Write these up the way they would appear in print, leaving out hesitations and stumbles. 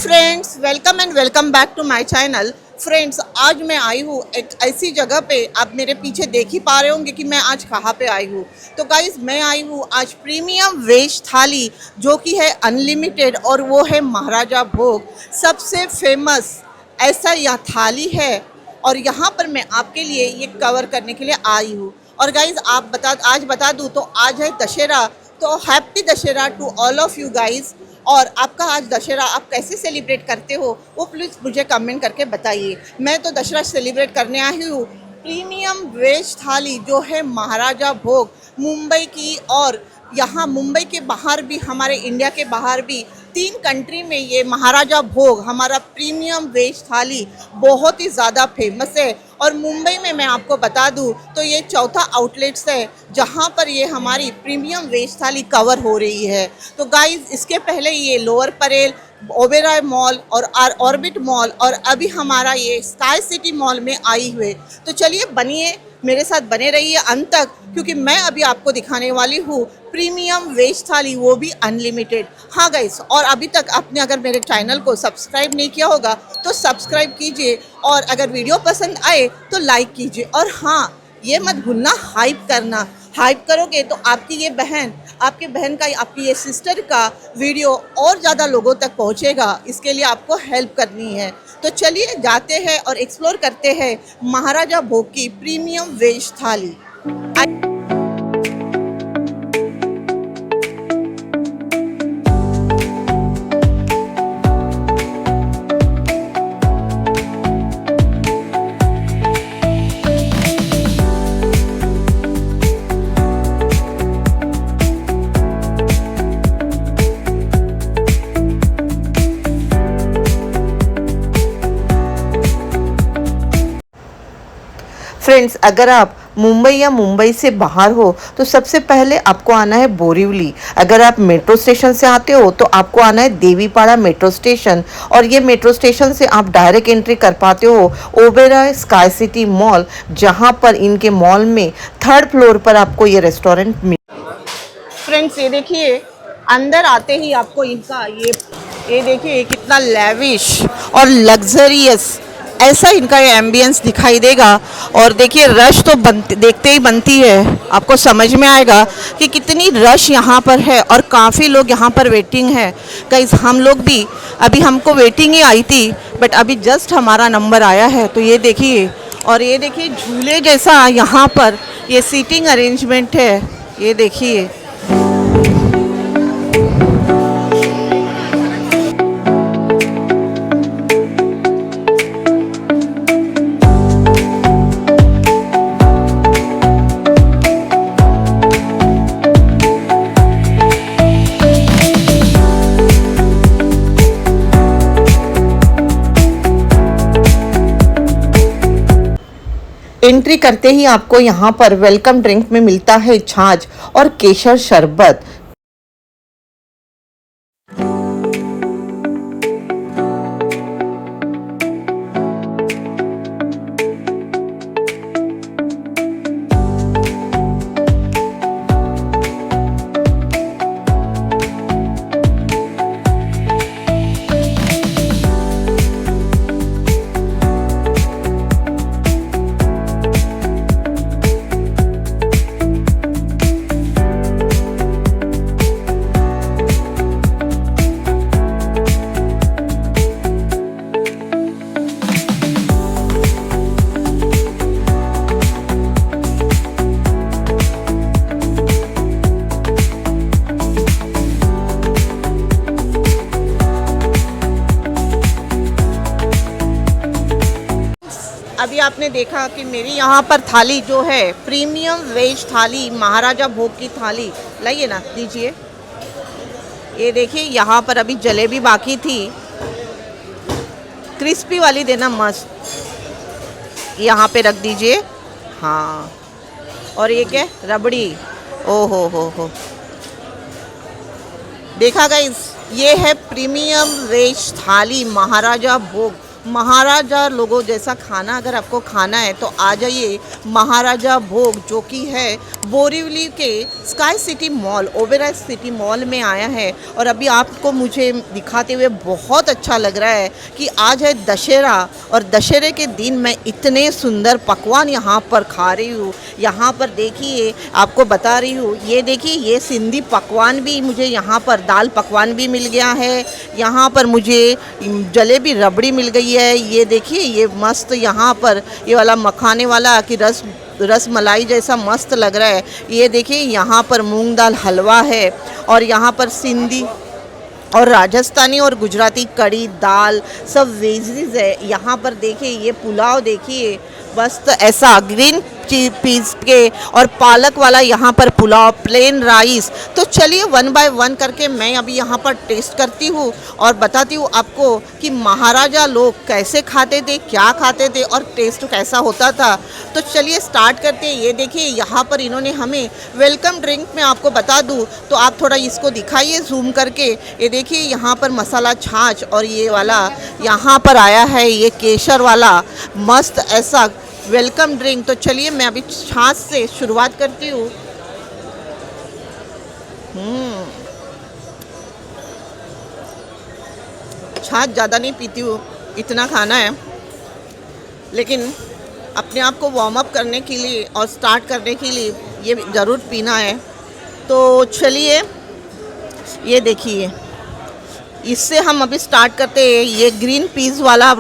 Friends, welcome and welcome back to my channel. Friends, आज मैं आई हूँ एक ऐसी जगह पे, आप मेरे पीछे देख ही पा रहे होंगे कि मैं आज कहाँ पे आई हूँ। तो गाइज, मैं आई हूँ आज प्रीमियम वेज थाली, जो कि है अनलिमिटेड, और वो है महाराजा भोग। सबसे फेमस ऐसा यह थाली है, और यहाँ पर मैं आपके लिए ये कवर करने के लिए आई हूँ। और गाइज, आज बता दूँ तो आज है दशहरा। तो happy Dussehra to all of you guys. और आपका आज दशहरा आप कैसे सेलिब्रेट करते हो, वो प्लीज़ मुझे कमेंट करके बताइए। मैं तो दशहरा सेलिब्रेट करने आई हूँ प्रीमियम वेज थाली, जो है महाराजा भोग, मुंबई की। और यहाँ मुंबई के बाहर भी, हमारे इंडिया के बाहर भी 3 कंट्री में ये महाराजा भोग, हमारा प्रीमियम वेज थाली बहुत ही ज़्यादा फेमस है। और मुंबई में मैं आपको बता दूं तो ये चौथा आउटलेट्स है जहाँ पर ये हमारी प्रीमियम वेज थाली कवर हो रही है। तो गाइस, इसके पहले ये लोअर परेल, ओबेरॉय मॉल और ऑर्बिट मॉल, और अभी हमारा ये स्काई सिटी मॉल में आई हुए। तो चलिए, बनिए मेरे साथ, बने रहिए अंत तक, क्योंकि मैं अभी आपको दिखाने वाली हूँ प्रीमियम वेज थाली, वो भी अनलिमिटेड। हाँ गाइस, और अभी तक आपने अगर मेरे चैनल को सब्सक्राइब नहीं किया होगा तो सब्सक्राइब कीजिए, और अगर वीडियो पसंद आए तो लाइक कीजिए। और हाँ, ये मत भूलना हाइप करना। हाइप करोगे तो आपकी ये बहन, आपकी बहन का, आपकी ये सिस्टर का वीडियो और ज़्यादा लोगों तक पहुँचेगा। इसके लिए आपको हेल्प करनी है। तो चलिए जाते हैं और एक्सप्लोर करते हैं महाराजा भोग की प्रीमियम वेज थाली। फ्रेंड्स, अगर आप मुंबई या मुंबई से बाहर हो तो सबसे पहले आपको आना है बोरीवली। अगर आप मेट्रो स्टेशन से आते हो तो आपको आना है देवीपाड़ा मेट्रो स्टेशन, और ये मेट्रो स्टेशन से आप डायरेक्ट एंट्री कर पाते हो ओबेरॉय स्काई सिटी मॉल, जहां पर इनके मॉल में 3rd फ्लोर पर आपको ये रेस्टोरेंट फ्रेंड्स, ये देखिए, अंदर आते ही आपको इनका ये देखिए कितना लेविश और लग्जरियस ऐसा इनका ये एम्बियंस दिखाई देगा। और देखिए, रश तो देखते ही बनती है, आपको समझ में आएगा कि कितनी रश यहाँ पर है, और काफ़ी लोग यहाँ पर वेटिंग है। गाइस, हम लोग भी अभी, हमको वेटिंग ही आई थी, बट अभी जस्ट हमारा नंबर आया है। तो ये देखिए, और ये देखिए झूले जैसा यहाँ पर ये सीटिंग अरेंजमेंट है, ये देखिए। एंट्री करते ही आपको यहाँ पर वेलकम ड्रिंक में मिलता है छाछ और केसर शरबत। अभी आपने देखा कि मेरी यहाँ पर थाली जो है प्रीमियम वेज थाली, महाराजा भोग की थाली, लाइए ना, दीजिए। ये देखिए, यहाँ पर अभी जलेबी बाकी थी, क्रिस्पी वाली देना मस्त, यहाँ पे रख दीजिए। हाँ, और ये क्या, रबड़ी, ओ हो, देखा गाइस, ये है प्रीमियम वेज थाली महाराजा भोग। महाराजा लोगों जैसा खाना अगर आपको खाना है तो आ जाइए महाराजा भोग, जो कि है बोरीवली के sky city mall, Oberoi city mall में आया है। और अभी आपको मुझे दिखाते हुए बहुत अच्छा लग रहा है कि आज है दशहरा, और दशहरे के दिन मैं इतने सुंदर पकवान यहाँ पर खा रही हूँ। यहाँ पर देखिए, आपको बता रही हूँ, ये देखिए, ये सिंधी पकवान भी मुझे यहाँ पर, दाल पकवान भी मिल गया है। यहाँ पर मुझे जलेबी रबड़ी मिल गई है। ये देखिए, ये मस्त यहाँ पर ये वाला मखाने वाला कि रस मलाई जैसा मस्त लग रहा है। ये देखिए, यहाँ पर मूंग दाल हलवा है, और यहाँ पर सिंधी और राजस्थानी और गुजराती कड़ी दाल सब वेजीज है। यहाँ पर देखिए, ये पुलाव देखिए, मस्त ऐसा ग्रीन पीस के और पालक वाला यहाँ पर पुलाव, प्लेन राइस। तो चलिए वन बाय वन करके मैं अभी यहाँ पर टेस्ट करती हूँ और बताती हूँ आपको कि महाराजा लोग कैसे खाते थे, क्या खाते थे और टेस्ट कैसा होता था। तो चलिए स्टार्ट करते हैं। ये देखिए, यहाँ पर इन्होंने हमें वेलकम ड्रिंक में, आपको बता दूँ तो आप थोड़ा इसको दिखाइए जूम करके। ये देखिए, यहाँ पर मसाला छाछ और ये वाला यहाँ पर आया है, ये केसर वाला मस्त ऐसा वेलकम ड्रिंक। तो चलिए मैं अभी छाछ से शुरुआत करती हूँ। छाछ ज़्यादा नहीं पीती हूँ, इतना खाना है, लेकिन अपने आप को वार्म अप करने के लिए और स्टार्ट करने के लिए ये ज़रूर पीना है। तो चलिए, ये देखिए, इससे हम अभी स्टार्ट करते हैं। ये ग्रीन पीस वाला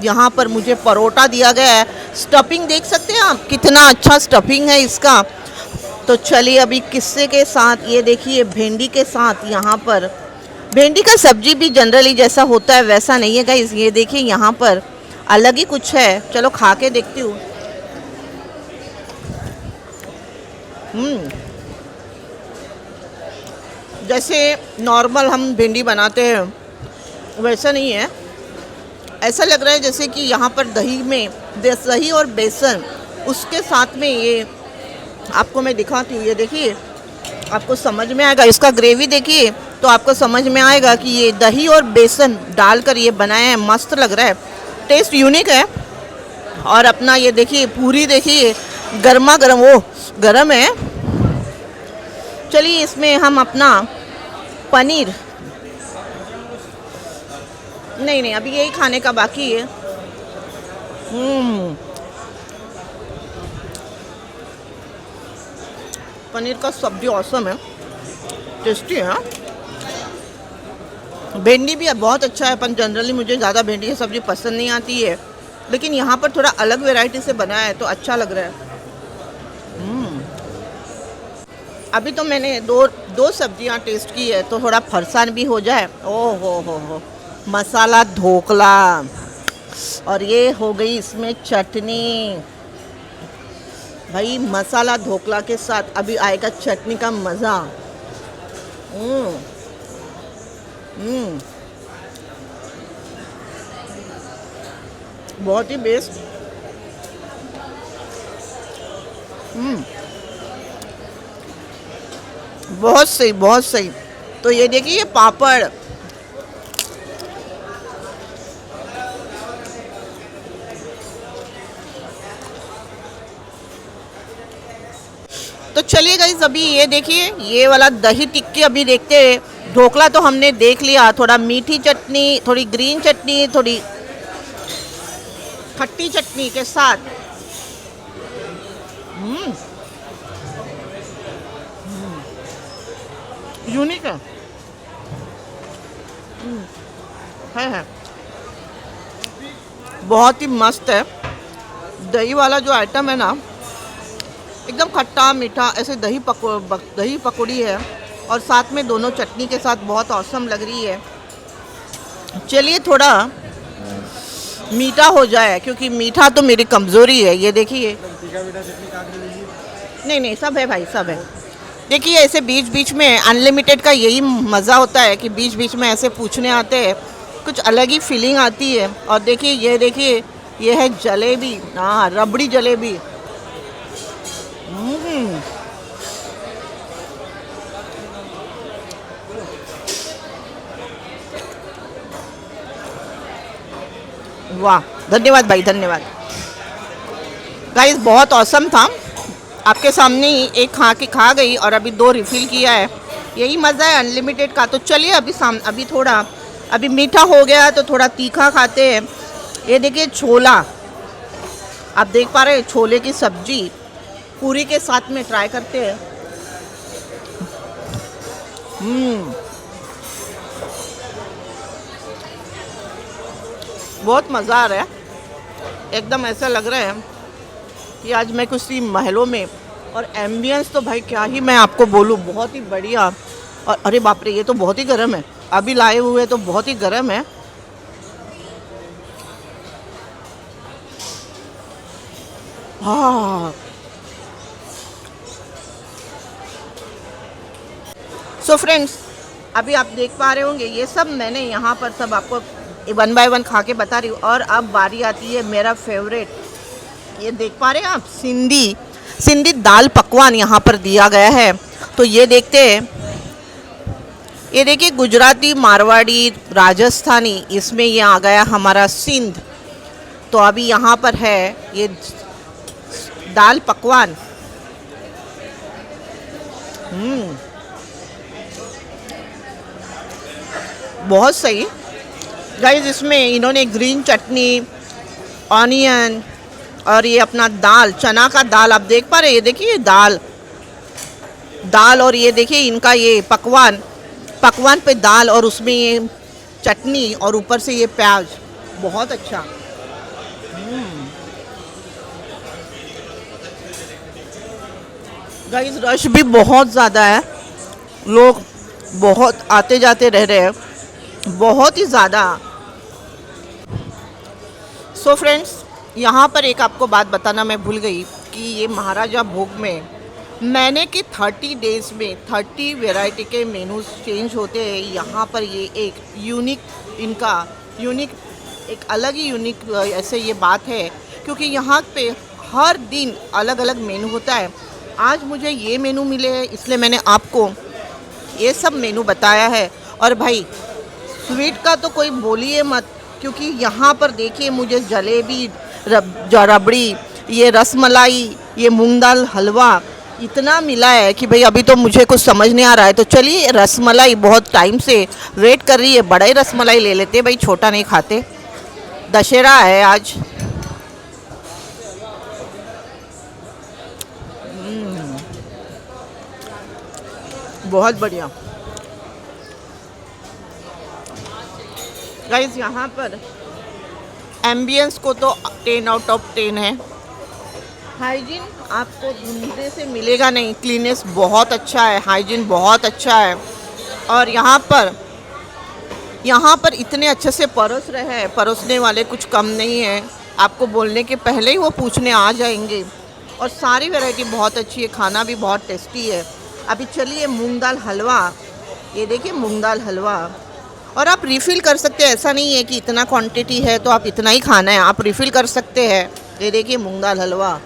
यहाँ पर मुझे परोठा दिया गया है। स्टफिंग देख सकते हैं आप, कितना अच्छा स्टफिंग है इसका। तो चलिए अभी किस्से के साथ, ये देखिए भिंडी के साथ, यहाँ पर भिंडी का सब्जी भी जनरली जैसा होता है वैसा नहीं है गाइस। ये देखिए, यहाँ पर अलग ही कुछ है। चलो खा के देखती हूँ। जैसे नॉर्मल हम भिंडी बनाते हैं वैसा नहीं है। ऐसा लग रहा है जैसे कि यहाँ पर दही और बेसन, उसके साथ में ये आपको मैं दिखाती हूँ। ये देखिए, आपको समझ में आएगा, इसका ग्रेवी देखिए तो आपको समझ में आएगा कि ये दही और बेसन डालकर ये बनाया है। मस्त लग रहा है, टेस्ट यूनिक है। और अपना ये देखिए पूरी, देखिए गर्मा गर्म, वो गर्म है। चलिए इसमें हम अपना पनीर, नहीं अभी यही खाने का बाकी है। पनीर का सब्जी औसम है, टेस्टी है। भिंडी भी बहुत अच्छा है, पर जनरली मुझे ज़्यादा भिंडी की सब्ज़ी पसंद नहीं आती है, लेकिन यहाँ पर थोड़ा अलग वैरायटी से बनाया है तो अच्छा लग रहा है। अभी तो मैंने दो सब्जियाँ टेस्ट की है, तो थोड़ा फरसान भी हो जाए। ओ हो मसाला ढोकला, और ये हो गई इसमें चटनी। भाई मसाला ढोकला के साथ अभी आएगा चटनी का मज़ा। बहुत ही बेस्ट। बहुत सही, बहुत सही। तो ये देखिए, ये पापड़, तो चलिए गाइस, अभी ये देखिए, ये वाला दही टिक्की अभी देखते हैं। ढोकला तो हमने देख लिया, थोड़ा मीठी चटनी, थोड़ी ग्रीन चटनी, थोड़ी खट्टी चटनी के साथ। यूनिक है, बहुत ही मस्त है। दही वाला जो आइटम है ना, एकदम खट्टा मीठा, ऐसे दही पकौड़ी है, और साथ में दोनों चटनी के साथ बहुत औसम लग रही है। चलिए थोड़ा मीठा हो जाए, क्योंकि मीठा तो मेरी कमज़ोरी है। ये देखिए, नहीं सब है भाई, सब है। देखिए, ऐसे बीच बीच में अनलिमिटेड का यही मज़ा होता है कि बीच बीच में ऐसे पूछने आते हैं, कुछ अलग ही फीलिंग आती है। और देखिए, ये देखिए, ये है जलेबी, हाँ रबड़ी जलेबी। वाह, धन्यवाद भाई, धन्यवाद। गाइस बहुत औसम था। आपके सामने ही एक खा गई और अभी 2 रिफ़िल किया है। यही मज़ा है अनलिमिटेड का। तो चलिए अभी थोड़ा अभी मीठा हो गया तो थोड़ा तीखा खाते हैं। ये देखिए छोला, आप देख पा रहे हैं छोले की सब्जी पूरी के साथ में ट्राई करते हैं। बहुत मज़ा आ रहा है। एकदम ऐसा लग रहा है कि आज मैं किसी महलों में, और एम्बियंस तो भाई क्या ही मैं आपको बोलूँ, बहुत ही बढ़िया। और अरे बाप रे, ये तो बहुत ही गर्म है, अभी लाए हुए तो बहुत ही गर्म है। हाँ, सो फ्रेंड्स, अभी आप देख पा रहे होंगे ये सब मैंने यहाँ पर सब आपको 1 बाय 1 खा के बता रही हूँ। और अब बारी आती है मेरा फेवरेट, ये देख पा रहे हैं आप, सिंधी दाल पकवान यहाँ पर दिया गया है। तो ये देखते हैं, ये देखिए गुजराती, मारवाड़ी, राजस्थानी, इसमें ये आ गया हमारा सिंध। तो अभी यहाँ पर है ये दाल पकवान। बहुत सही गाइस। इसमें इन्होंने ग्रीन चटनी, ऑनियन और ये अपना दाल, चना का दाल आप देख पा रहे हैं। ये देखिए दाल और ये देखिए इनका ये पकवान पे दाल और उसमें ये चटनी और ऊपर से ये प्याज, बहुत अच्छा। गाइस रश भी बहुत ज़्यादा है, लोग बहुत आते जाते रह रहे हैं, बहुत ही ज़्यादा। सो फ्रेंड्स, यहाँ पर एक आपको बात बताना मैं भूल गई कि ये महाराजा भोग में मैंने कि 30 डेज़ में 30 वैरायटी के मेनूज चेंज होते हैं। यहाँ पर ये एक यूनिक एक अलग ही यूनिक ऐसे ये बात है, क्योंकि यहाँ पे हर दिन अलग अलग मेनू होता है। आज मुझे ये मेनू मिले हैं, इसलिए मैंने आपको ये सब मेनू बताया है। और भाई स्वीट का तो कोई बोलिए मत, क्योंकि यहाँ पर देखिए मुझे जलेबी, रबड़ी, ये रसमलाई, ये मूंग दाल हलवा इतना मिला है कि भाई अभी तो मुझे कुछ समझ नहीं आ रहा है। तो चलिए रसमलाई बहुत टाइम से वेट कर रही है, बड़ा ही रसमलाई ले लेते हैं भाई, छोटा नहीं खाते। दशहरा है आज। बहुत बढ़िया गाइस। यहाँ पर एम्बियंस को तो 10 आउट ऑफ 10 है। हाइजीन आपको ढूंढने से मिलेगा नहीं, क्लीनेस बहुत अच्छा है, हाइजीन बहुत अच्छा है। और यहाँ पर इतने अच्छे से परोस रहे हैं, परोसने वाले कुछ कम नहीं है, आपको बोलने के पहले ही वो पूछने आ जाएंगे। और सारी वैरायटी बहुत अच्छी है, खाना भी बहुत टेस्टी है। अभी चलिए मूंग दाल हलवा, ये देखिए मूंग दाल हलवा। और आप रिफ़िल कर सकते हैं, ऐसा नहीं है कि इतना क्वांटिटी है तो आप इतना ही खाना है, आप रिफ़िल कर सकते हैं। ये देखिए मूंग दाल हलवा।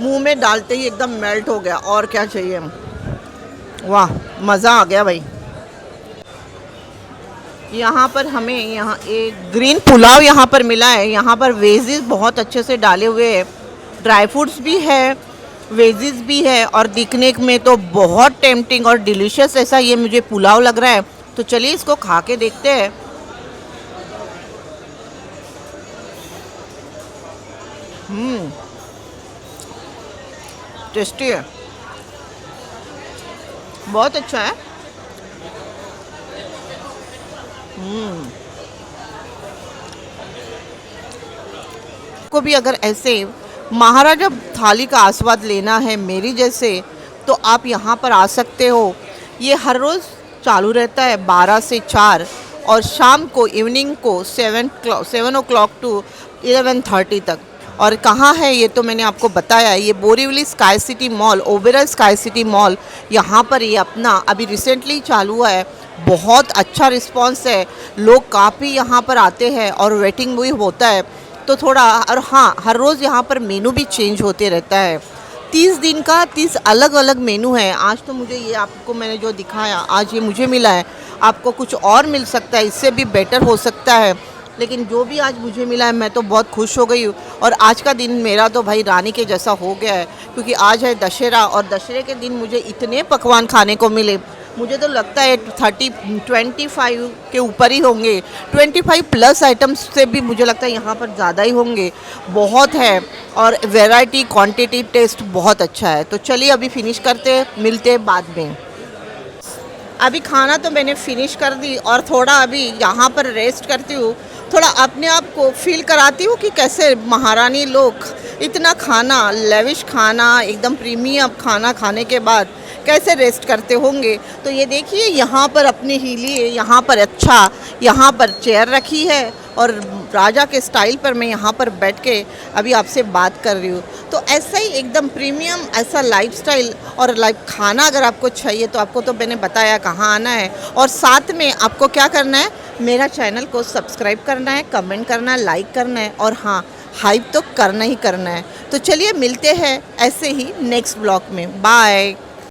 मुंह में डालते ही एकदम मेल्ट हो गया, और क्या चाहिए। वाह, मज़ा आ गया भाई। यहाँ पर हमें एक ग्रीन पुलाव यहाँ पर मिला है। यहाँ पर वेजिस बहुत अच्छे से डाले हुए हैं, ड्राई फ्रूट्स भी है, वेजिस भी है, और दिखने में तो बहुत टेम्पटिंग और डिलीशियस ऐसा ये मुझे पुलाव लग रहा है। तो चलिए इसको खा के देखते हैं। टेस्टी है, बहुत अच्छा है। को भी अगर ऐसे महाराजा थाली का आस्वाद लेना है मेरी जैसे, तो आप यहाँ पर आ सकते हो। ये हर रोज़ चालू रहता है 12 से 4, और शाम को इवनिंग को 7 o'clock टू 11:30 तक। और कहाँ है ये तो मैंने आपको बताया, ये Borivali sky city mall, Oberoi sky city mall, यहाँ पर ये अपना अभी रिसेंटली चालू हुआ है। बहुत अच्छा रिस्पांस है, लोग काफ़ी यहाँ पर आते हैं और वेटिंग भी होता है। तो थोड़ा, और हाँ, हर रोज़ यहाँ पर मेनू भी चेंज होते रहता है। 30 दिन का 30 अलग अलग मेनू है। आज तो मुझे ये आपको मैंने जो दिखाया, आज ये मुझे मिला है। आपको कुछ और मिल सकता है, इससे भी बेटर हो सकता है, लेकिन जो भी आज मुझे मिला है मैं तो बहुत खुश हो गई हूँ। और आज का दिन मेरा तो भाई रानी के जैसा हो गया है, क्योंकि आज है दशहरा और दशहरे के दिन मुझे इतने पकवान खाने को मिले। मुझे तो लगता है 25 के ऊपर ही होंगे, 25 प्लस आइटम्स से भी मुझे लगता है यहाँ पर ज़्यादा ही होंगे। बहुत है और वैरायटी, क्वांटिटी, टेस्ट बहुत अच्छा है। तो चलिए अभी फिनिश करते हैं, मिलते हैं बाद में। अभी खाना तो मैंने फिनिश कर दी और थोड़ा अभी यहाँ पर रेस्ट करती हूँ, थोड़ा अपने आप को फील कराती हूँ कि कैसे महारानी लोग इतना खाना, लेविश खाना, एकदम प्रीमियम खाना खाने के बाद कैसे रेस्ट करते होंगे। तो ये देखिए यहाँ पर अपने ही लिए यहाँ पर अच्छा यहाँ पर चेयर रखी है और राजा के स्टाइल पर मैं यहाँ पर बैठ के अभी आपसे बात कर रही हूँ। तो ऐसा ही एकदम प्रीमियम ऐसा लाइफस्टाइल और लाइफ खाना अगर आपको चाहिए तो आपको तो मैंने बताया कहाँ आना है, और साथ में आपको क्या करना है, मेरा चैनल को सब्सक्राइब करना है, कमेंट करना है, लाइक करना है और हाँ, हाइप तो करना ही करना है। तो चलिए मिलते हैं ऐसे ही नेक्स्ट ब्लॉग में। बाय।